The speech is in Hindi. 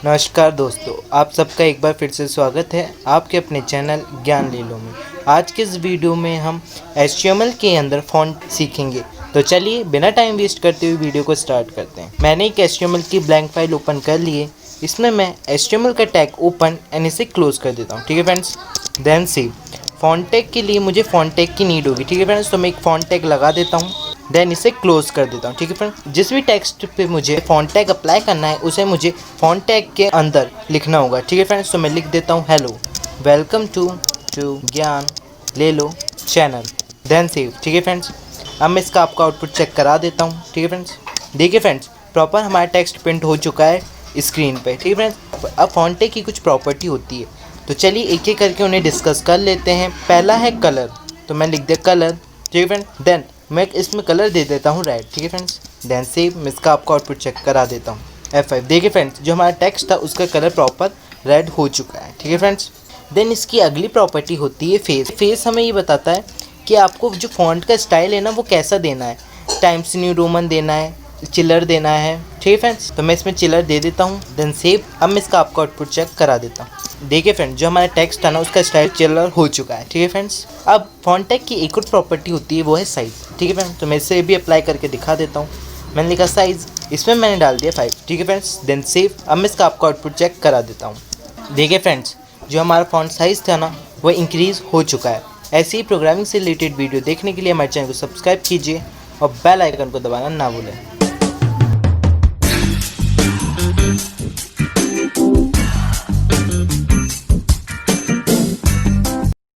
नमस्कार दोस्तों, आप सबका एक बार फिर से स्वागत है आपके अपने चैनल ज्ञान लेलो में। आज के इस वीडियो में हम HTML के अंदर फ़ॉन्ट सीखेंगे। तो चलिए बिना टाइम वेस्ट करते हुए वीडियो को स्टार्ट करते हैं। मैंने एक HTML की ब्लैंक फाइल ओपन कर ली है। इसमें मैं HTML का टैग ओपन एंड इसे क्लोज कर देता हूँ। ठीक है friends, then save. Font tag के लिए मुझे फ़ॉन्ट टैग की नीड होगी। ठीक है फ्रेंड्स, तो मैं एक फ़ॉन्ट टैग लगा देता हूँ, देन इसे क्लोज कर देता हूँ। ठीक है फ्रेंड, जिस भी टेक्स्ट पे मुझे फॉन्ट टैग अप्लाई करना है उसे मुझे फॉन्ट टैग के अंदर लिखना होगा। ठीक है फ्रेंड्स, तो मैं लिख देता हूँ हेलो, वेलकम टू ज्ञान लेलो चैनल, देन सेव। ठीक है फ्रेंड्स, अब मैं इसका आपका आउटपुट चेक करा देता हूँ। ठीक है फ्रेंड्स, देखिए फ्रेंड्स, प्रॉपर हमारा टेक्स्ट प्रिंट हो चुका है स्क्रीन पे। ठीक है फ्रेंड्स, अब फॉन्ट टैग की कुछ प्रॉपर्टी होती है, तो चलिए एक एक करके उन्हें डिस्कस कर लेते हैं। पहला है कलर, तो मैं लिख दे कलर। ठीक है फ्रेंड, देन मैं इसमें कलर दे देता हूँ रेड। ठीक है फ्रेंड्स, देन सेव। मैं इसका आपको आउटपुट चेक करा देता हूँ F5। देखिए फ्रेंड्स, जो हमारा टेक्स्ट था उसका कलर प्रॉपर रेड हो चुका है। ठीक है फ्रेंड्स, देन इसकी अगली प्रॉपर्टी होती है फेस। फेस हमें ये बताता है कि आपको जो फॉन्ट का स्टाइल है ना वो कैसा देना है। टाइम्स न्यू रोमन देना है, चिलर देना है। ठीक है फ्रेंड्स, तो मैं इसमें चिलर दे देता हूँ, देन सेव। अब मैं इसका आपको आउटपुट चेक करा देता हूँ। देखिए फ्रेंड्स, जो हमारा टेक्स्ट था ना उसका स्टाइल चिलर हो चुका है। ठीक है फ्रेंड्स, अब फॉन्ट टैग की एक और प्रॉपर्टी होती है, वो है साइज़। ठीक है फ्रेंड्स, तो मैं इसे भी अप्लाई करके दिखा देता हूँ। मैंने लिखा साइज़, इसमें मैंने डाल दिया 5। ठीक है फ्रेंड्स, देन सेव। अब मैं इसका आपको आउटपुट चेक करा देता हूँ। देखिए फ्रेंड्स, जो हमारा फॉन्ट साइज़ था ना वो इंक्रीज़ हो चुका है। ऐसे ही प्रोग्रामिंग से रिलेटेड वीडियो देखने के लिए हमारे चैनल को सब्सक्राइब कीजिए और बेल आइकन को दबाना ना भूलें।